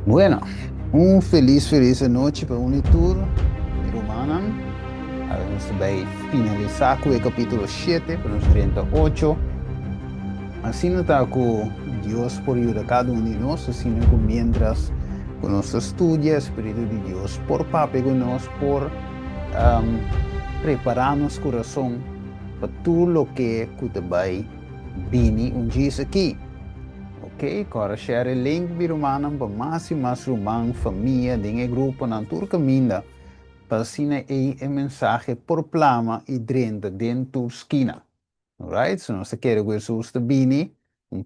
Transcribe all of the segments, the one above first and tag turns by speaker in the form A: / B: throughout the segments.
A: Bueno, un feliz noite para Unitur, Romanan. A ver, nos vai finalizar con el capítulo 7, para los 38. Así nos está con Dios por ayuda a cada uno de nosotros, así como mientras con nuestro estudio, Espíritu de Dios, por papi con nosotros, por um, prepararnos corazón para todo lo que te va a venir un día aquí. Ok, agora share el link birumanang para mais e mais rumang família dinge grupo na turca minda para sina e mensagem por plama e drenta dentro esquina. Alright, se nós quer que isso esteja bem,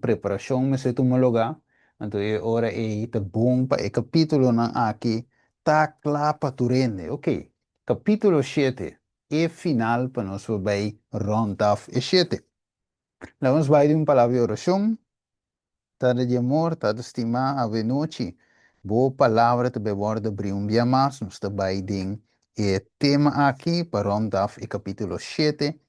A: preparação me se toma lugar, então é hora é tá bom para o capítulo na aqui tá claro para tu rende. Ok, capítulo 7 é final para nós vai rondar e 7. Vamos vai de uma palavra de oração. Tada de amor, tada estima, ave noite. Boa palavra te beborda brim dia mais, nos trabalha e tema aqui para rondar o capítulo 7.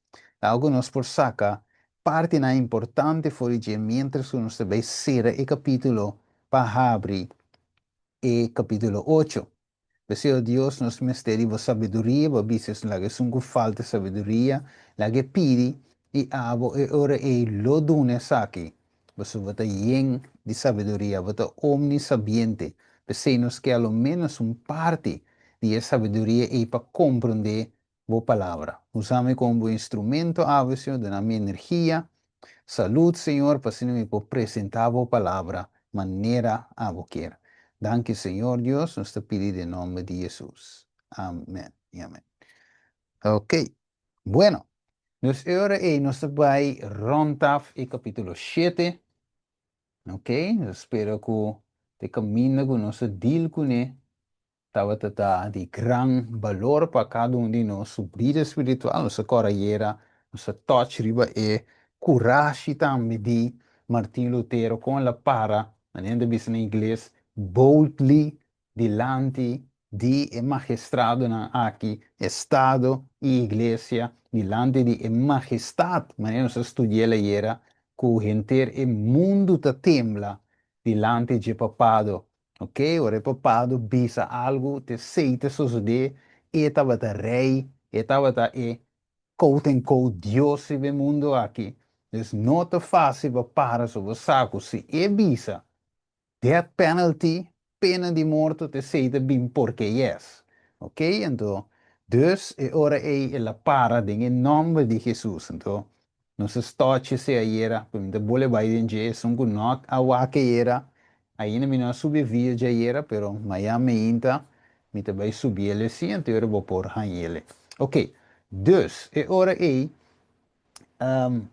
A: Algo nos por saca, parte na importante foi de mientras nos trabalha ser o capítulo para abrir e capítulo 8. Deseo Dios nos misterio sabiduría, a veces la que sungu falta sabiduría, la que pidi y abo e ora e lo dune saki. Beso vata yen di sabiduría, vata omnisabiente. Nos que a lo menos un parte de esa sabiduría y para comprender la palabra. Usame como instrumento a veces de mi energía. Salud, Señor, para que me puedo presentar la palabra manera a quiera. Danke, Señor Dios, nos te pido en nombre de Jesús. Amén y amén. Ok, bueno, nos ahora nos va a rondar el capítulo 7. Ok, espero que te camino con nuestro deal con él. Tava de gran valor para cada de nós, su vida espiritual, nossa coragem, nossa touch riba e coragem também de Martin Lutero com a para, ainda bisa em inglês, boldly delante de magistrado na aqui, Estado e Igreja, delante de majestade, mas nós estudamos era que o gente mundo te tembla delante de papado. Ok, ora papado bisa algo te seite suceder e tava ta rei e tava ta e quote unquote Deus do mundo aqui. Dus não te fácil para sobre saco se e bisa death penalty, pena de morte te seite bem porque yes. Ok, então dus e ora e la para em nome de Jesus. Então nos stochi se aiera, quando bole vai em Jesus, um gunok awake era. Ainda me não subi via já era, pero Miami inta, me também subi ele sim, então eu vou por ele. Ok, dus, e ora aí,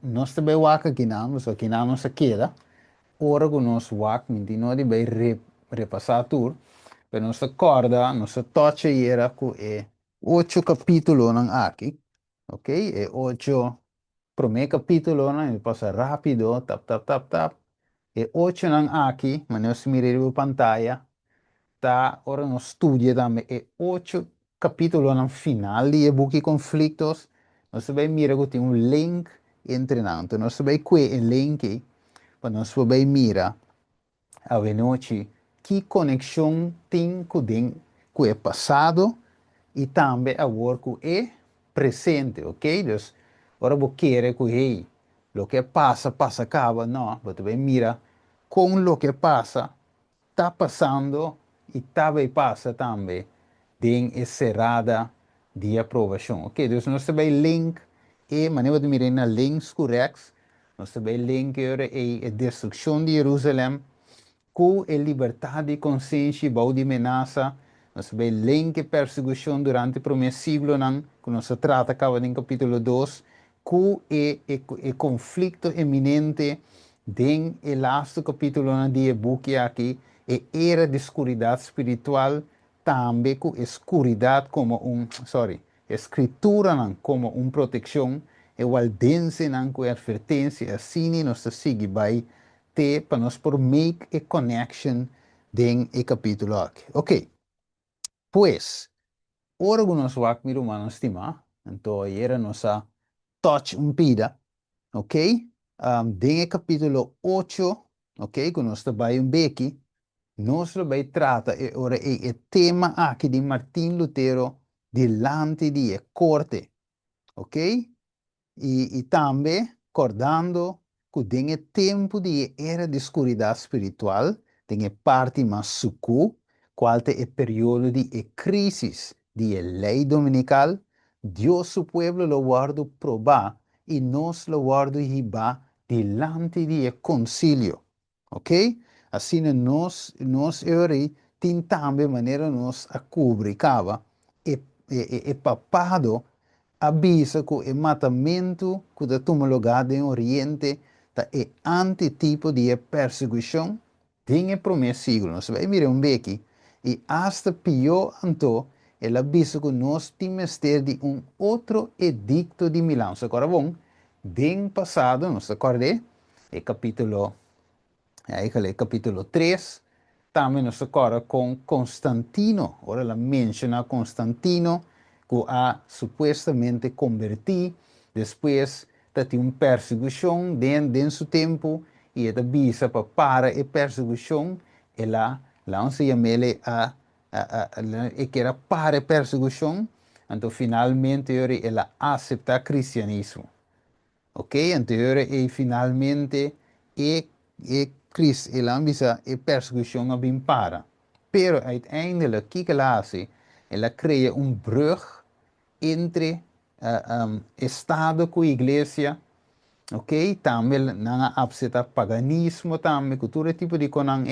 A: nós também waka ginamos, o ginamos aquela, ora que nós waka, me não de bem repassar tudo, pero nós acorda, nós tocha era que é 8 capítulos não aqui, ok, é 8, primeiro capítulo não, passa rápido, tap, tap, tap, tap, e 8 não aqui, mas nós miramos a pantalla, tá, ora no studio também, e 8 capítulos no final de buki conflitos, nós vai mirar que tem link entre não, então nós vai que o link, para nós vai mirar, a ver noite, que conexão tem com o passado e também agora com o presente, ok? Então, ora vou querer que, hey, lo que passa, passa, acaba, não, você vai mirar com o que passa, está passando e também passa também tem encerrada de aprovação. Ok, então nós temos link e maneira de mirar na links corretos, nós temos link e a destruição de Jerusalém, com a liberdade de consciência e de ameaça, nós temos link e perseguição durante o primeiro século, que nós trata acaba em capítulo 2, com o conflito eminente den el laatste capítulo de boek aqui e era de escuridade espiritual também com escuridade como escritura como proteção e valdense com advertência assim nós sigue vai ter para nós por make a connection den e capítulo aqui. Ok, pues, ora que nós vamos mirar uma estima, então era nossa touch pida. Ok? Den capítulo 8, ok? Que nós trabalhamos bem aqui. Nós vai trata ora e tema aqui de Martin Lutero delante de corte, ok? E também acordando que tem tempo de era de escuridão espiritual, tem parte mais sucu, qual é período de crise de lei dominical, Deus su pueblo lo guardo probar e nós lo guardo riba delante de concilio, ok? Assim nós ori tem também maneira nós a cobrir cava e papado avisa que o matamento que está tomando lugar no Oriente é antitipo de perseguição tem promessa siglo. Nós vai mirar aqui e hasta pior então ele avisa que nós temos de outro edicto de Milão. Agora bom, bem passado, nós acordei, é capítulo Eigenlijk capítulo 3, também nos acorda com Constantino. Ora, ela menciona Constantino, que ha supostamente convertido, depois teve uma perseguição dentro de seu tempo, e ele avisa para a perseguição, ela se chama ele que era para a perseguição, então finalmente ela aceita o cristianismo. Ok, anteriore e finalmente Chris ambisa e persecutie abim para. Pero uiteindelijk, kikkelasi, ela crea brug entre Estado com Igreja, ok? Também não abseta paganismo também, cultura tipo de conan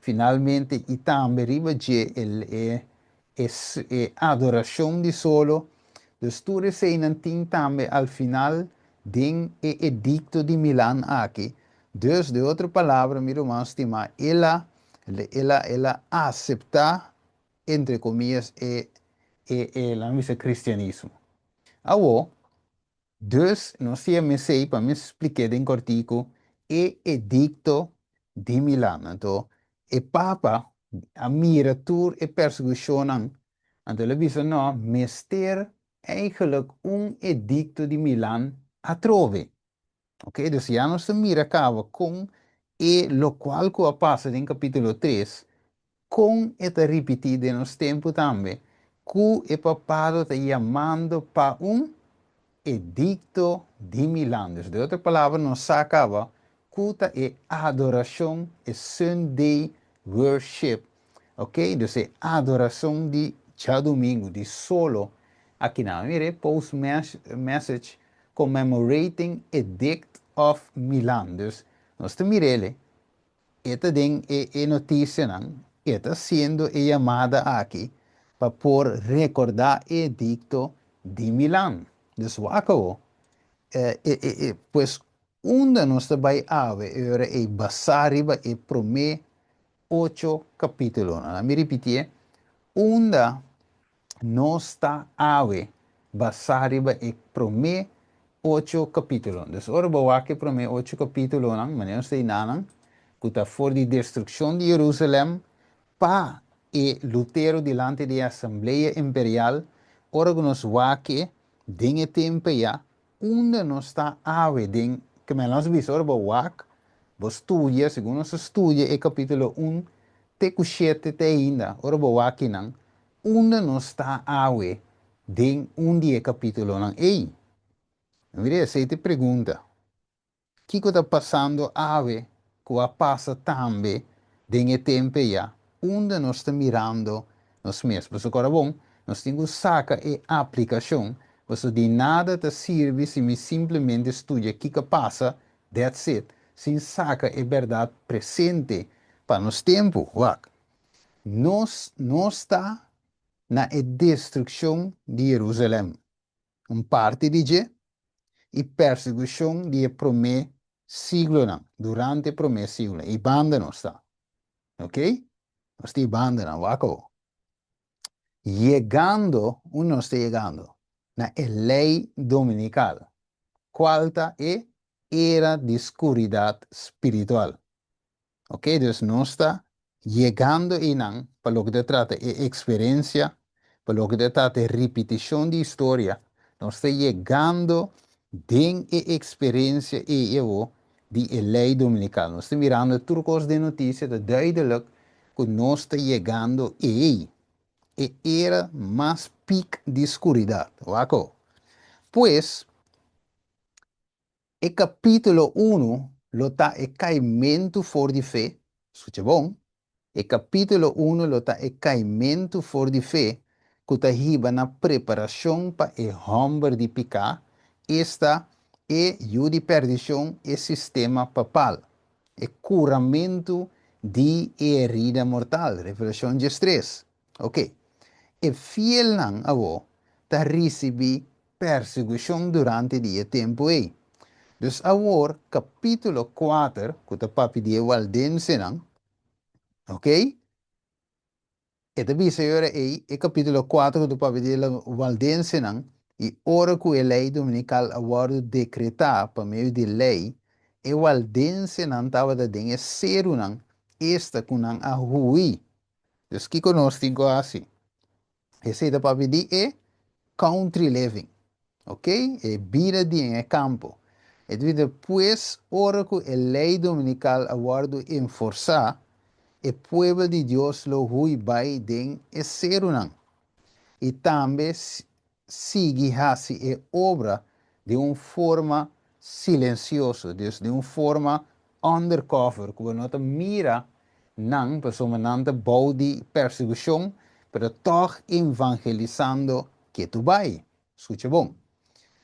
A: finalmente e também riba de adoração de solo. Dus tu sei nanting também al final den edicto de Milán aqui. Dus de outra palavra, meu irmão estima, ela acepta, entre comillas, o cristianismo. Agora, dus, não sei me sei, para me explicar em cortico, edicto de Milán. Então, o Papa, a mira tur e persecução, então ele diz, não, mister eigenlijk edicto de Milán a trove. Ok, dus já nos mira acaba com lo qual que passa em capítulo 3, com esta repetida nos tempo também, que o papado está chamando para edicto de Milán. Dus de outra palavra, nos sacava culta e adoração e Sunday worship. Ok? Dus é adoração de dia domingo, de solo. Aqui na mire, post message commemorating Edict of Milan. Dus, nós te mirele, esta ding notícia, não? Esta sendo chamada aqui para por recordar Edicto de Milán. Dus wako, pues onde nós vai haver era basariba e prome 8 capítulos. Me repetir, onde nós está haver basariba e prome 8 capítulos. Dus ora bawa que prome 8 capítulos, não, mas não sei nada, que está for de destruição de Jerusalém, pa e Lutero delante da Assembleia Imperial, ora que nós wake, dinge tempo ya, onde nós está ave, ding, que me nós vis ora wak, vos estudia, segundo nós estudia, e capítulo 1, te cuchete te ainda, ora wake nang, onde nós está ave, ding dia capítulo nang, ei, mire, se te pergunta, que está passando ave, que passa também, dinge tempo ya, onde nós estamos mirando nós mesmos. Agora, bom, nós temos que sacar a aplicação. Você de nada te serve se me simplesmente estuda o que passa, that's it. Sem sacar a verdade presente para nosso tempo. Nós está na destruição de Jerusalém. Parte de e perseguição de promê siglo, durante promê siglo. E banda não está. Ok? Nós estamos banda, não, waco. Llegando, uno está llegando, na lei dominical. Qual era de escuridad espiritual. Ok, dus no está llegando en para lo que se trata de experiencia, para lo que se trata de repetición de historia, no está llegando en experiencia de lei dominical. No está mirando turcos de noticias, de duidelijk que no está llegando ahí. E era más pic de oscuridad. ¿Waco? Pues, el capítulo 1 lo está el caimento for de fe. Escucha bom. El capítulo 1 lo está el caimento for de fe, que está hiba na preparação para el hombre de picar. Esta é o de perdição e sistema papal. El curamento de herida mortal. Revelação 13. Ok. E fiel não avô está receber perseguição durante o tempo aí. Dus agora, capítulo 4, que está papi de Waldense, não? Ok? Esta visa agora é o capítulo 4 do papi de Waldense, não? E ora que a lei dominical agora decretar, para meio de lei, e Waldense não estava da dengue ser não, esta com não a rui. Dus que conosco assim. Esse é papi de country living. Ok? E vida de campo. E depois, ora que a lei dominical aguardo enforçar, o povo de Deus lo hui vai den e ser unang. E também sigue assim a obra de uma forma silenciosa, de uma forma undercover, que não mira não, pessoa não bau de perseguição, pero toch evangelizando que tu vai. Escucha bom.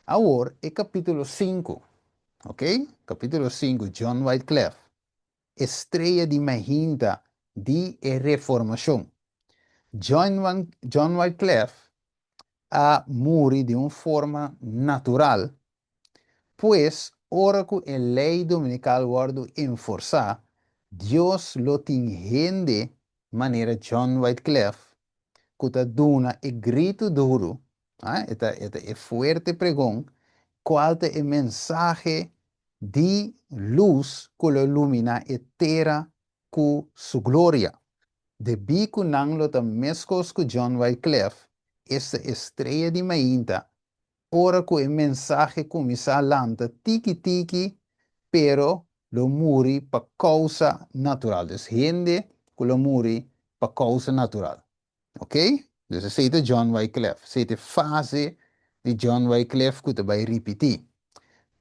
A: Agora é capítulo 5, ok? Capítulo 5, John Wycliffe. Estrela de Mahinta de Reformação. John Wycliffe a morrer de uma forma natural, pois, ora que a lei dominical guardo enforçar, Deus lo tem de maneira John Wycliffe, que está dando e grito duro, é forte pregão, qual é o mensagem de luz que ilumina a terra com sua glória. De bico não lo mescos com John Wycliffe, esta estrela de mainta, ora que o mensagem começa a lanta tiki-tiki, pero lo muri para causa natural. Dus gente que lo muri para causa natural. Ok? Dus esse é John Wycliffe. Essa é a fase de John Wycliffe que tu vai repetir.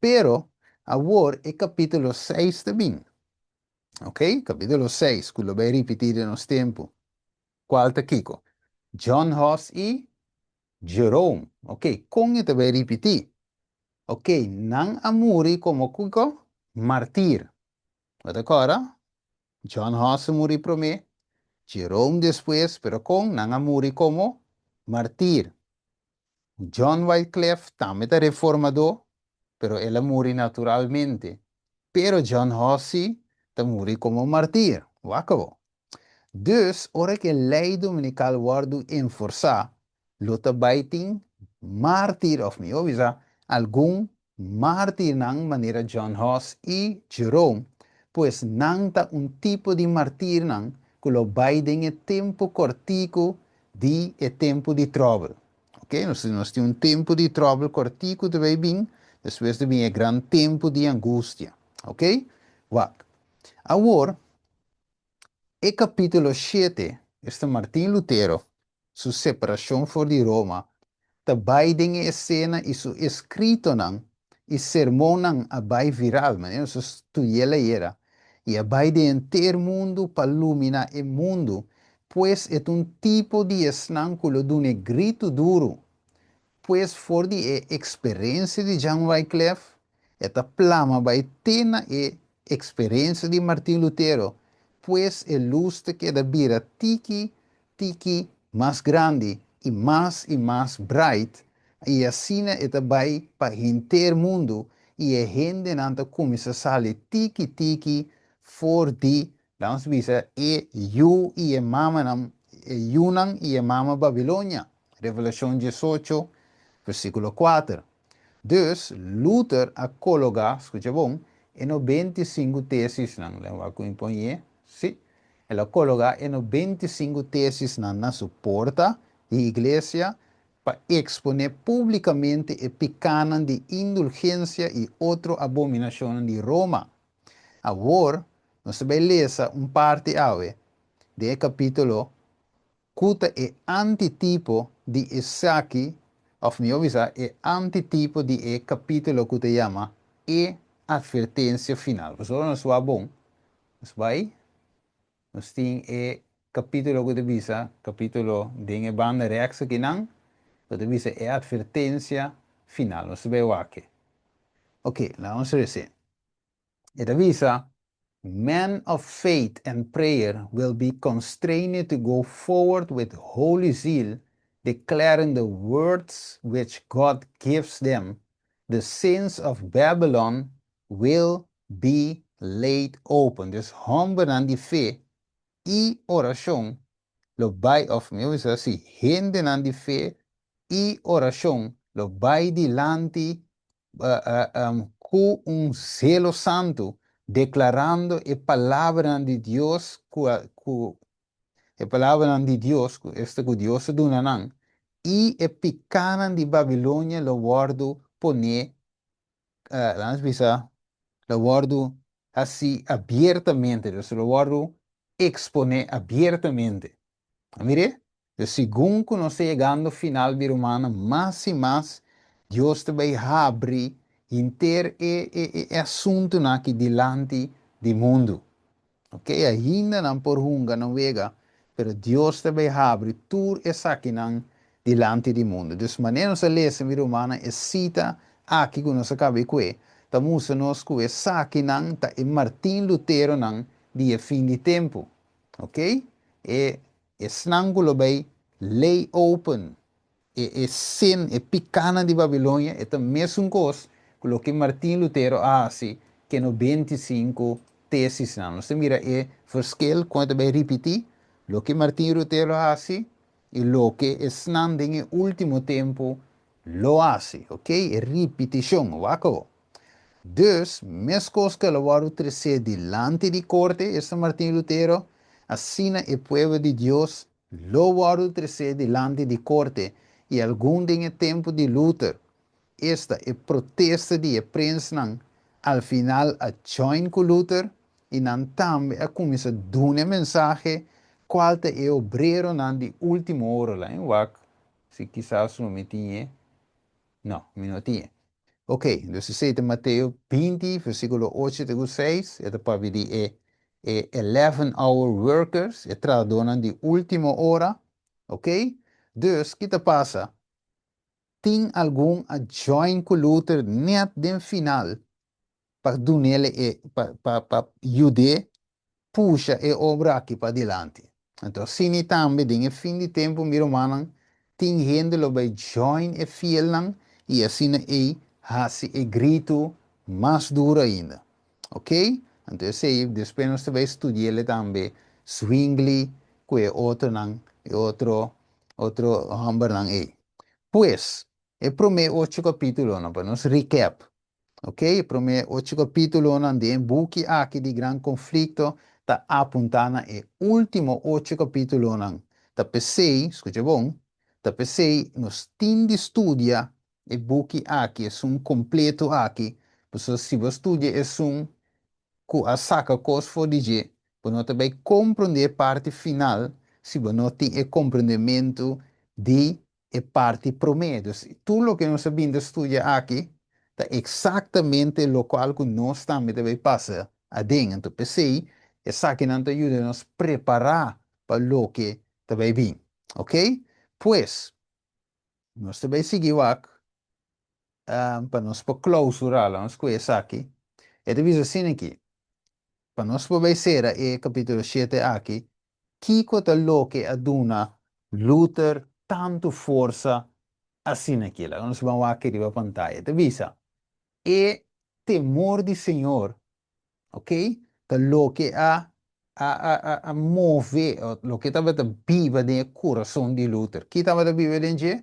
A: Pero, agora é capítulo 6 também. Ok? Capítulo 6, que lo vai repetir em nosso tempo. Qual tá Kiko? John Huss e Jerome. Ok? Com ele vai repetir. Ok? Não amuri como Kiko? Martir. Tá agora? John Huss muri primeiro. Jerome depois, pero com não amuri como martir. John Wycliffe também é reformador, pero ele muri naturalmente. Pero John Hussey te muri como martir. Wakabo. Dus, ora que a lei dominical wordt enforçar, lota baiting martir of me, ovisa, algum martir nang maneira John Huss e Jerome, pues nang ta tipo de martir nang, que lo baiting e tempo cortico de e tempo de trouble. Ok? Nós temos tempo de trouble cortico de bem, depois de bem grande tempo de angústia. Ok? Wak. Agora, e capítulo 7, este Martin Lutero, sua separação fora de Roma, também tem a cena e seu escrito não, e sermão não abai viral, mas isso estudiela era, e abai de inteiro mundo para iluminar o mundo, pois é tipo de esnânculo de um grito duro, pois for de experiência de John Wycliffe, esta plama vai ter na experiência de Martin Lutero, pues el luz te queda vira tiki más grande y más bright, y así esta vai para inteiro mundo, e a gente nanta começa a sair tiki for di, vamos dizer, you e a mama Yunan e a mama Babilônia. Revelação 18, versículo 4. Dus, Luther a colocar, escucha bom, e no 25 teses, não lembra que impõe, sim? Ela coloca e no 25 teses na sua porta de igreja para exponer publicamente o pecado de indulgência e outra abominação de Roma. Agora, nós vamos ler parte ave. de capítulo, kuta e antitipo di Esaki, of mi ovisa, e antitipo di e capítulo que te llama e advertência final. Pessoal, não é bom. Mas vai, nós tem e capítulo que te visa, capítulo de banda reaxa que não, que te visa e advertência final. Nós vai o aqui. Ok, vamos ver se. E te visa, men of faith and prayer will be constrained to go forward with holy zeal, declaring the words which God gives them. The sins of Babylon will be laid open. Dus hombre aan die fe y oración, lo vai of me is así, gente aan die fe y oración, lo vai dilante con un celo santo, declarando a palabra de Dios, a palabra de Dios, este que Dios donanan, y a picana de Babilonia lo guardo pone, lo guardo así abiertamente, lo guardo expone abiertamente. Mire, según que nos llegando al final de humana, más y más Dios te va a abrir inter asunto aqui delante do mundo. Ok? Ainda não por hunga não vega, pero Deus te vai abrir tudo isso aqui não delante do mundo. De maneira nós lemos em Romana, é cita aqui que nós acabamos com estamos nós com essa aqui não, tá em Martin Lutero não, de fim de tempo. Ok? E snangulo vai lay open e sin e picana de Babilônia é também mesmo coisa que o que Martin Lutero faz que no 25 tesis não. Você mira é verschil quando vai repetir o que Martin Lutero faz e o que Snan em último tempo lo hace, ok? É repetição, waco. Dus, mescos que lo varu trece delante de corte, este Martín Lutero, así el pueblo de Dios lo varu trece delante de corte, y algún en el tiempo de Luther, esta es protesta de prensa, al final a join con Luther, y nan también a comienza a dar un mensaje, cual te es obrero nan de última hora, la en wak, si quizás no me tiene, no, me no tiene. Ok, dus we zitten Matthew 20, versículo 8 até 6. É para ver é 11-hour workers, é traduzindo de última hora. Ok? Dus, o que passa? Tem algum a join com Luther net den final para dar ele para ajudar puxa e obra aqui para diante. Então, sim, também, em fim de tempo, meu irmão, tem gente que vai join e fiel e assim é hasi e grito mais duro ainda. Ok? Então, sei, depois nós vamos estudar também Zwingli, que é outro não, é outro hamber não é. Pues, é primeiro 8 capítulo, não, para nós recap. Ok? Primeiro 8 capítulo não, de buque aqui de grande conflito, está apontando e último 8 capítulo não. Tá pensei, escute bom, tá pensei, nos tem de estudar e buque aqui, é um completo aqui, porque se você estuda, é a saca coisa for dizer, para nós também compreender parte final, se você não tem o compreendimento de a parte promedio. Tudo o que nós sabemos estudar aqui, está exatamente o qual que nós também deve passar adentro. Então, pensei, essa que não te ajuda a nos preparar para o que também vir. Ok? Pues, nós também seguimos aqui, para nós para clausurar, nós com essa aqui. É de assim aqui. Para nós poder ser capítulo 7 aqui, Kiko tá lo que aduna Luther tanto força assim naquilo. Nós vamos aqui na pantalla. Te visa. E temor de Senhor, ok? Tá lo que a move, lo que estava viva no coração de Luther. Que estava viva dentro?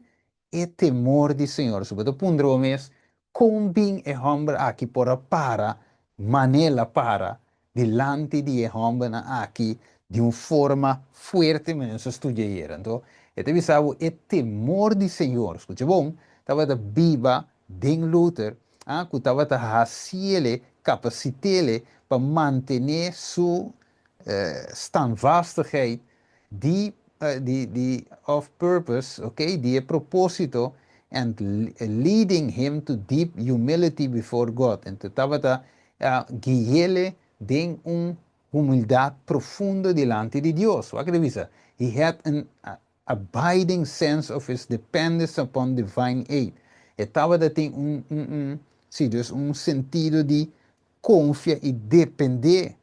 A: E temor de Senhor. Sobre o ponto mês, combin e homem aqui para, manela para, delante de homem aqui, de uma forma forte, mas não estuda aí. Então, eu avisava, e temor de Senhor. Escute bom, estava viva de Luther, que estava a capacitele para manter standvastigheid, die of purpose, die propósito, and leading him to deep humility before God. En totavata guiele den humildad profunda delante de Dios. Wat dice? He had an abiding sense of his dependence upon divine aid. Estava tem sim, dus sentido de confia e depender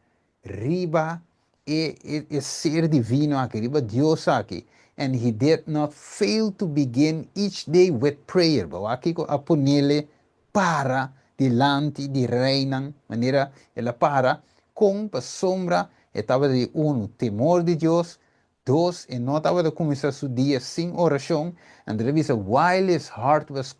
A: riba e ser divino aqui, riba Deus aqui. And he did not fail to begin each day with prayer. Aqui a ponele para delante de reina, maneira ela para com a sombra, estava de temor de Deus, dos, e não estava de começar seu dia sem oração, and there is a while his heart was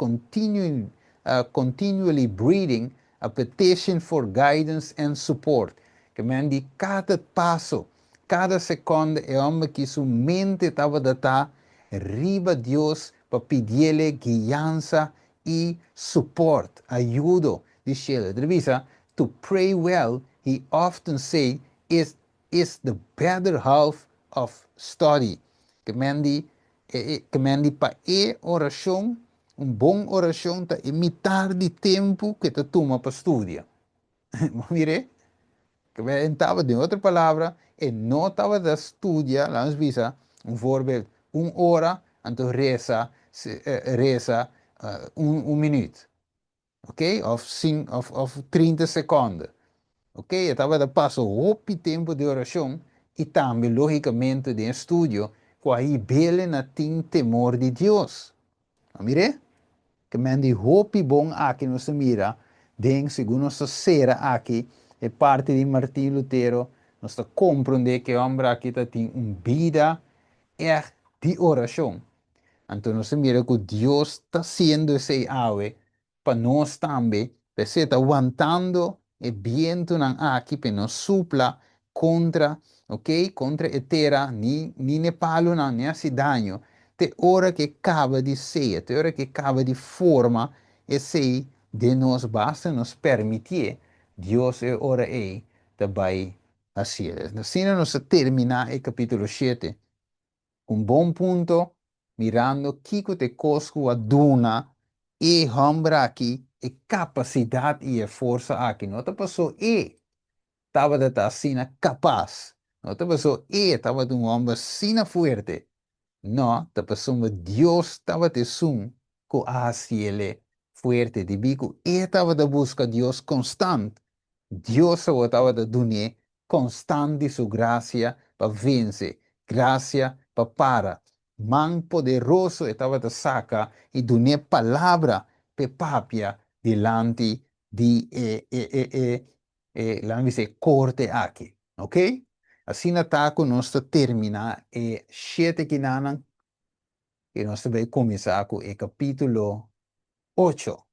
A: continually breathing a petition for guidance and support. Que men di cada passo, cada seconda é homem que sua mente estava de estar riba Deus para pedirle guiança e suporte, ajuda, diz ele. Revisa, to pray well, he often say, is the better half of study. Que men di para oração, bom oração, tá imitar de tempo que te toma para estudar. Mire? Que estava de outra palavra, e não estava de estudar, lá nos visa, voorbeeld, hora, então reza minuto. Ok? Of 30 segundos. Ok? Estava de passo o tempo de oração e também, logicamente, de estudo, com aí bele na tem temor de Deus. Mire? Que men die hopi bom aqui no se mira, den segundo nossa sera aqui, é parte de Martin Lutero, nós compreende que o homem aqui tem vida de oração. Então nós mira que Deus está sendo esse ave para nós também, para ser aguantando e viento aqui para nos supla contra, contra a terra, ni ne palo não, nem se dano. Te hora que acaba de ser, te hora que acaba de forma, e sei de nós basta nos permitir, Deus é hora aí, também assim. Assim nós termina o capítulo 7. Bom ponto, mirando Kiko te cosco a duna e hambra aqui, e capacidade e força aqui. Não te passou estava de estar assim capaz. Não te passou estava de homem assim forte. Não, te passou Deus estava te sum, com a ele forte de bico, e estava de busca Deus constante. Deus estava de dunia constante sua graça para vencer, graça para. Man poderoso estava de saca e dunia palavra pe papia delante de lá dice corte aqui, ok? Assim está com nós terminar e 7 que nanan que nós vai começar com o capítulo 8.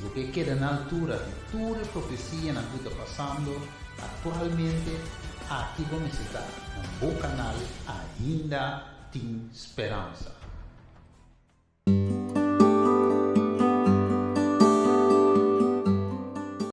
A: porque queda na altura de toda a profecia que está passando atualmente. Aqui vamos estar no bom canal, ainda tem esperança.